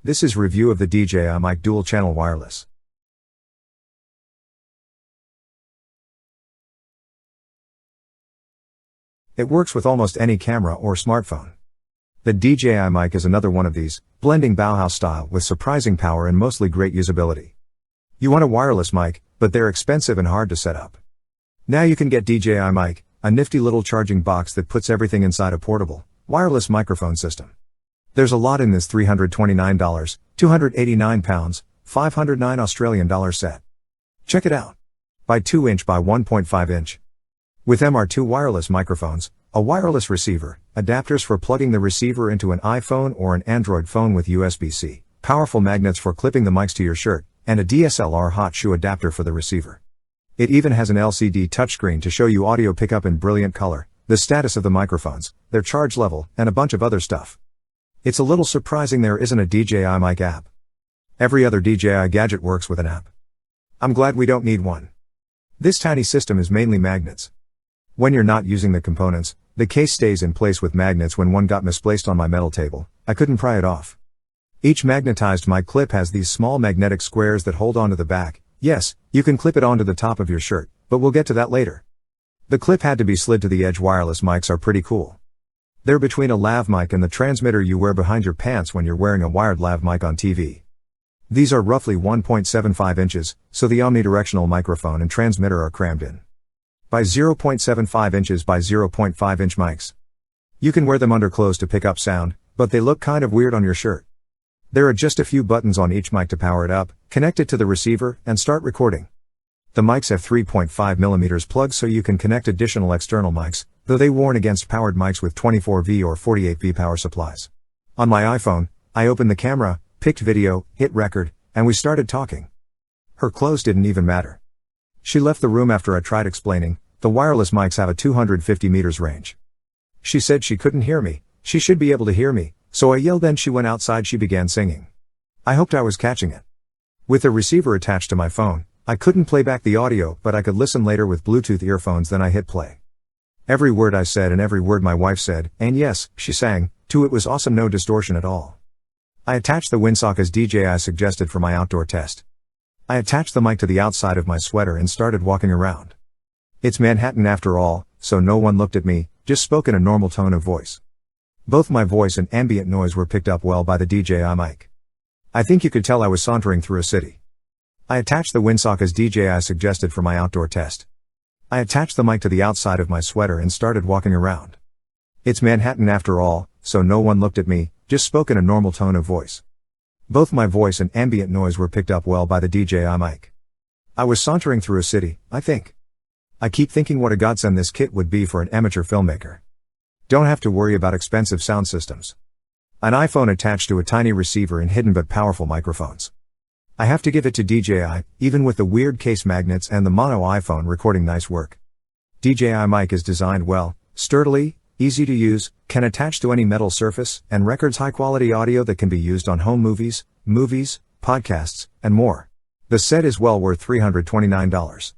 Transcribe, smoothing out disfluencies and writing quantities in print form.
This is review of the Dji Mic Dual Channel Wireless. It works with almost any camera or smartphone. The Dji Mic is another one of these, blending Bauhaus style with surprising power and mostly great usability. You want a wireless mic, but they're expensive and hard to set up. Now you can get Dji Mic, a nifty little charging box that puts everything inside a portable, wireless microphone system. There's a lot in this $329, £289, $509 set. Check it out. By 2" by 1.5". With MR2 wireless microphones, a wireless receiver, adapters for plugging the receiver into an iPhone or an Android phone with USB-C, powerful magnets for clipping the mics to your shirt, and a DSLR hot shoe adapter for the receiver. It even has an LCD touchscreen to show you audio pickup in brilliant color, the status of the microphones, their charge level, and a bunch of other stuff. It's a little surprising there isn't a Dji Mic app. Every other DJI gadget works with an app. I'm glad we don't need one. This tiny system is mainly magnets. When you're not using the components, the case stays in place with magnets. When one got misplaced on my metal table, I couldn't pry it off. Each magnetized mic clip has these small magnetic squares that hold onto the back. Yes, you can clip it onto the top of your shirt, but we'll get to that later. The clip had to be slid to the edge. Wireless mics are pretty cool. They're between a lav mic and the transmitter you wear behind your pants when you're wearing a wired lav mic on TV. These are roughly 1.75 inches, so the omnidirectional microphone and transmitter are crammed in. By 0.75 inches by 0.5 inch mics. You can wear them under clothes to pick up sound, but they look kind of weird on your shirt. There are just a few buttons on each mic to power it up, connect it to the receiver, and start recording. The mics have 3.5mm plugs so you can connect additional external mics, though they warn against powered mics with 24V or 48V power supplies. On my iPhone, I opened the camera, picked video, hit record, and we started talking. Her clothes didn't even matter. She left the room after I tried explaining, the wireless mics have a 250 meters range. She said she couldn't hear me, she should be able to hear me, so I yelled. Then she went outside. She began singing. I hoped I was catching it. With the receiver attached to my phone, I couldn't play back the audio, but I could listen later with Bluetooth earphones. Then I hit play. Every word I said and every word my wife said, and yes, she sang, too. It was awesome, no distortion at all. I attached the windsock as DJI suggested for my outdoor test. I attached the mic to the outside of my sweater and started walking around. It's Manhattan after all, so no one looked at me, just spoke in a normal tone of voice. Both my voice and ambient noise were picked up well by the Dji mic. I think you could tell I was sauntering through a city. I attached the windsock as DJI suggested for my outdoor test. I attached the mic to the outside of my sweater and started walking around. It's Manhattan after all, so no one looked at me, just spoke in a normal tone of voice. Both my voice and ambient noise were picked up well by the Dji mic. I was sauntering through a city, I think. I keep thinking what a godsend this kit would be for an amateur filmmaker. Don't have to worry about expensive sound systems. An iPhone attached to a tiny receiver and hidden but powerful microphones. I have to give it to DJI, even with the weird case magnets and the mono iPhone recording, nice work. Dji mic is designed well, sturdily, easy to use, can attach to any metal surface, and records high quality audio that can be used on home movies, podcasts, and more. The set is well worth $329.